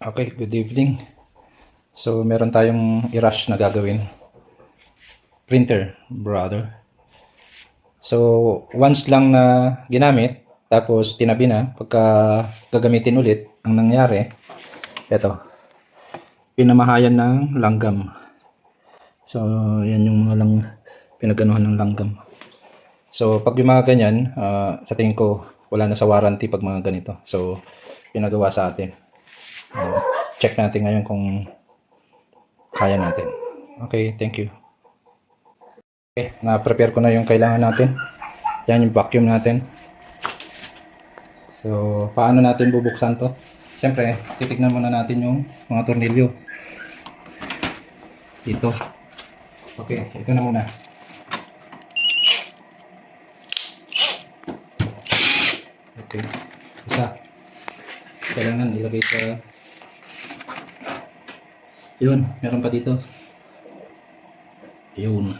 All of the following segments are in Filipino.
Okay, good evening. So, meron tayong i-rush na gagawin. Printer, brother. So, once lang na ginamit, tapos tinabi na, pagka gagamitin ulit, ang nangyari, eto, pinamahayan ng langgam. So, yan yung mga pinaganuhan ng langgam. So, pag yung mga ganyan, sa tingin ko, wala na sa warranty pag mga ganito. So, pinagawa sa atin. Check natin ngayon kung kaya natin. Okay, thank you. Okay, na-prepare ko na yung kailangan natin. Yan yung vacuum natin. So, paano natin bubuksan to? Siyempre, titignan muna natin yung mga tornilyo. Dito. Okay, ito na muna. Okay, isa. Kailangan ilagay sa... Yun, meron pa dito. Yun.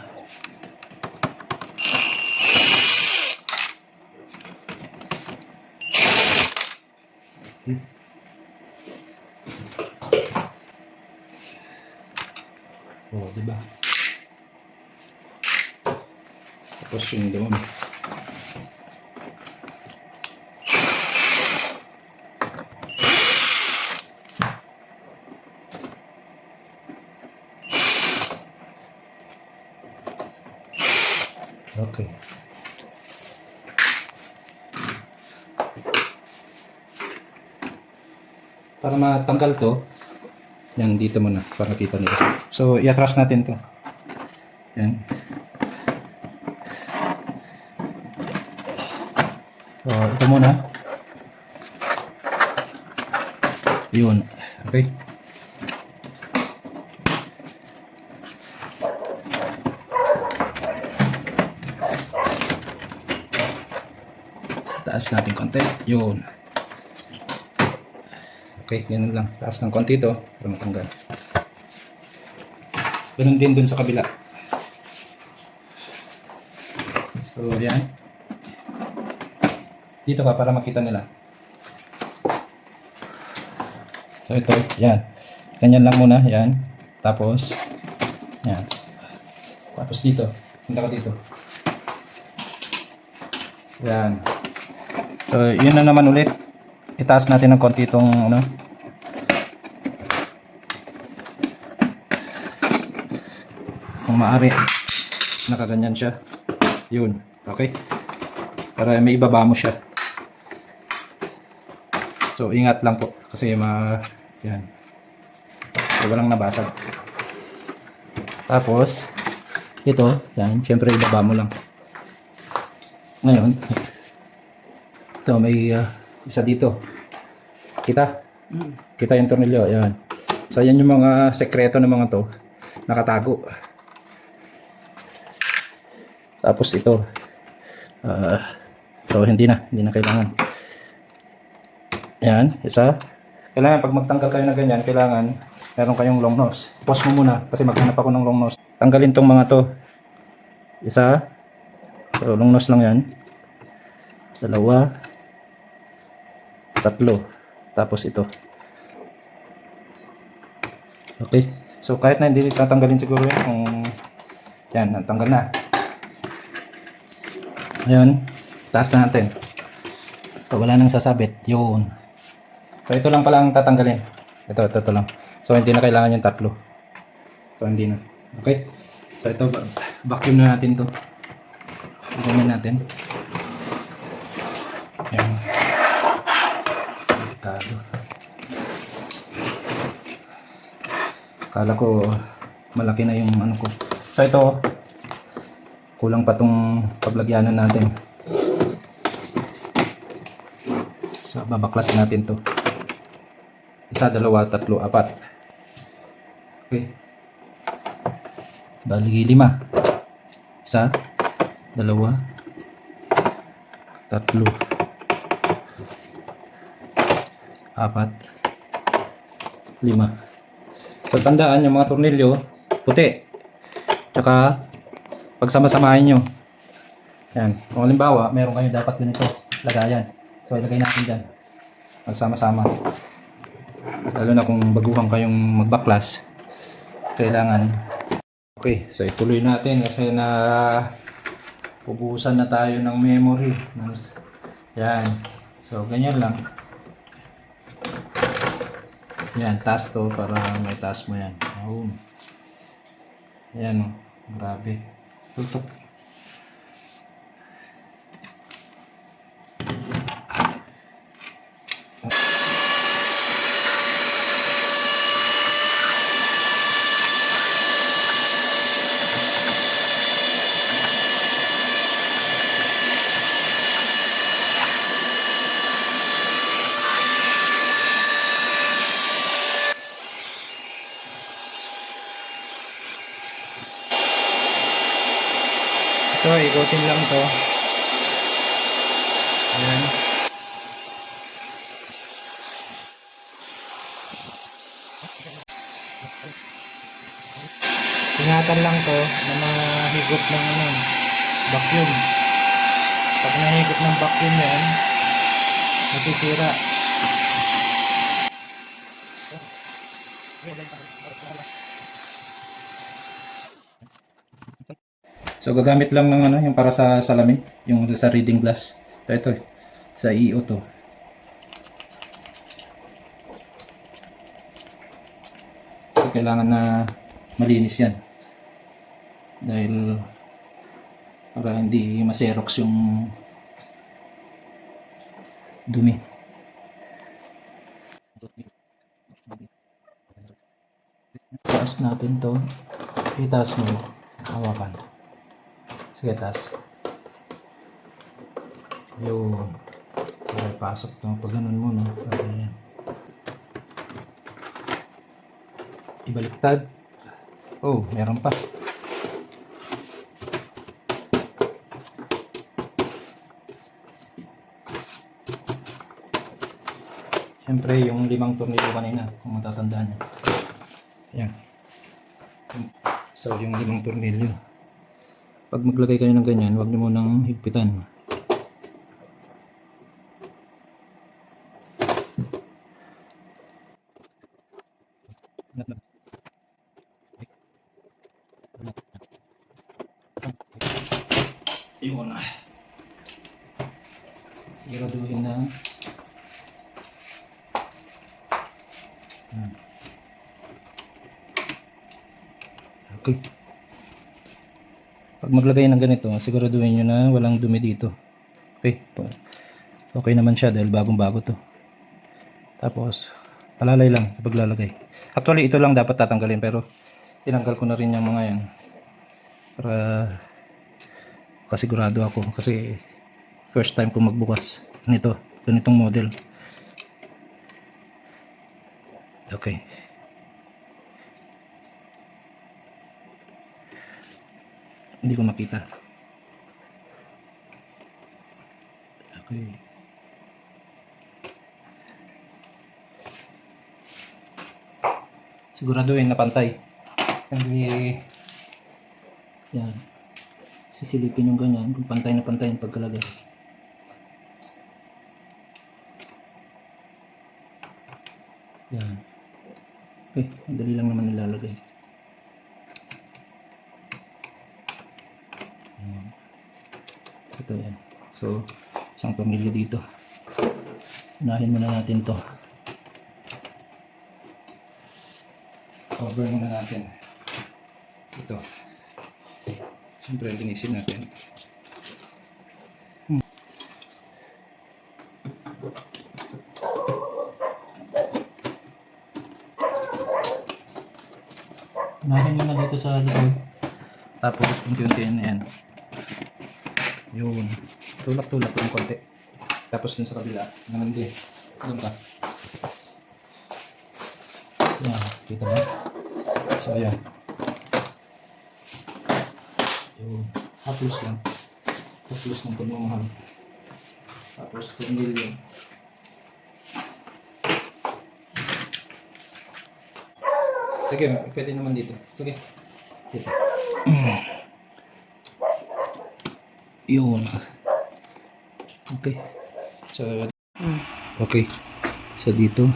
Oh, diba? Tapos yung doon. Okay. Para matanggal to, yan dito muna para kita nila. So, i-atras natin to. Yan. So, ito muna. Yun. Okay. Taas natin konti. Yun. Okay, ganun lang. Taas ng konti ito para matanggal. Ganun din dun sa kabila. So, yan. Dito ka para makita nila. So, ito. Yan. Ganyan lang muna. Yan. Tapos, yan. Tapos dito. Punta ka dito. Yan. So, yun na naman ulit. Itaas natin ng konti itong ano. Kung maaari, nakaganyan siya. Yun. Okay. Para may ibaba mo siya. So, ingat lang po. Kasi yan. So, walang nabasag. Tapos, ito. Yan. Siyempre, ibaba mo lang. Ngayon, ito may isa dito. Kita? Kita yung tornilyo. Ayan. So, yan yung mga sekreto ng mga to. Nakatago. Tapos ito. So, hindi na kailangan. Ayan. Isa. Kailangan pag magtanggal kayo na ganyan, kailangan meron kayong long nose. Pause mo muna kasi maghanap ako ng long nose. Tanggalin tong mga to. Isa. So, long nose lang yan. Dalawa. Tatlo. Tapos ito. Okay. So, kahit na hindi tatanggalin siguro yan. Kung yan, natanggal na. Ayun. Taas na natin. So, wala nang sasabit. Yun. So, ito lang pala ang tatanggalin. Ito lang. So, hindi na kailangan yung tatlo. So, hindi na. Okay. So, ito, vacuum na natin to. Vacuumin natin. Ayan. Delikado. Akala ko malaki na yung ano ko. So ito, kulang pa tong paglagyanan natin. So babaklasin natin to. Isa, dalawa, tatlo, apat. Okay. Bali 5. Isa, dalawa, tatlo, apat, 5. So, tandaan yung mga tornilyo, puti. Tsaka, pagsama-samahin nyo. Yan. Kung halimbawa, meron kayo dapat ganito, lagayan. So, ilagay natin dyan. Magsama-sama. Lalo na kung baguhan kayong magbaklas, kailangan. Okay, so ituloy natin kasi na ubusan na tayo ng memory. Yan. So, ganyan lang. Yan, task to para may task mo yan. Oh. Yan, oh. Grabe. Tutok. So, ikutin lang to. Ayan. Ingatan lang to na mahigop ng vacuum. Pag nahigop ng vacuum yan, masisira. So gagamit lang ng yung para sa salamin, yung sa reading glass. So ito, sa EO to. So kailangan na malinis yan. Dahil para hindi ma-xerox yung dumi. Taas natin to. Itaas mo. Hawakan. Sige, taas. Yun. Okay, pasok to. Pag ganun mo, no? Okay. Ibaliktad. Oh, meron pa. Siyempre, yung 5 tornilyo kanina, kung matatandaan nyo. Ayan. So, yung 5 tornilyo. Pag maglagay kayo ng ganyan, huwag nyo munang higpitan. Yun na. Siguraduhin na. Okay. Pag maglagay ng ganito, siguraduhin nyo na walang dumi dito. Okay. Okay naman siya dahil bagong-bago to. Tapos, palalay lang sa paglalagay. Actually, ito lang dapat tatanggalin pero tinanggal ko na rin yung mga yan. Para kasigurado ako kasi first time ko magbukas nito, ganitong model. Okay. Hindi ko makita. Okay. Siguraduhin na pantay. Hindi yan. Sisilipin yung ganyan kung pantay na pantay yung pagkalagay. Yan. Okay, madali lang naman nilalagay. Ito yan. So, isang tornilyo dito. Unahin muna natin to. Cover muna natin. Ito. Siyempre, linisin natin. Unahin muna dito sa likod. Tapos, unti-untiin na yan. Yun. Tulak-tulak yung konti. Tapos dun sa kabila. Naman din. Doon ka. Yan. Kita mo? So, yan. Yun. Haplos lang. Haplos ng pagmamahal. Tapos, tornilyo. Sige, pwede naman dito. Sige. Dito. Yun. Okay. So, okay. So, dito.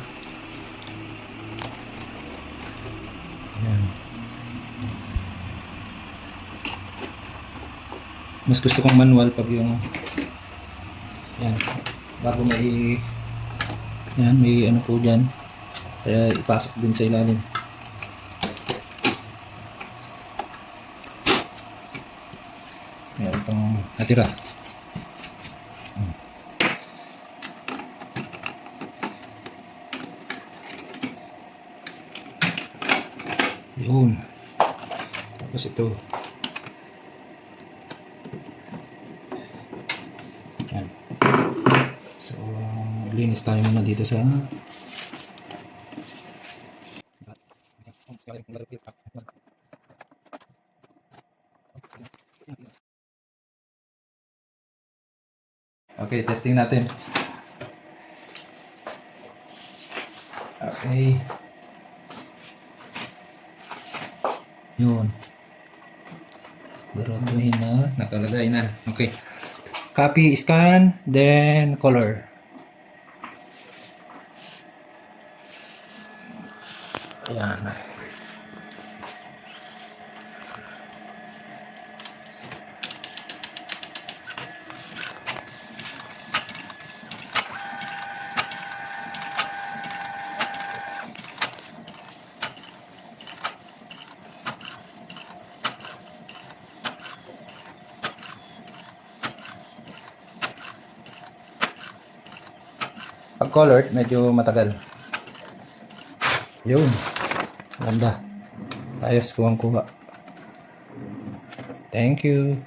Mas gusto kong manual pag yung yan, bago may yan, may ano po dyan. Kaya ipasok din sa ilalim. Meron pang natira. Yun. Tapos ito. Yan. So, linis tayo muna dito sa okay, testing natin. Okay. Yun. Siguraduhin na nakalagay na. Okay. Copy, scan, then color. Ayan. Pag colored, medyo matagal. Yun. Ganda. Ayos, kuwang-kuha. Thank you.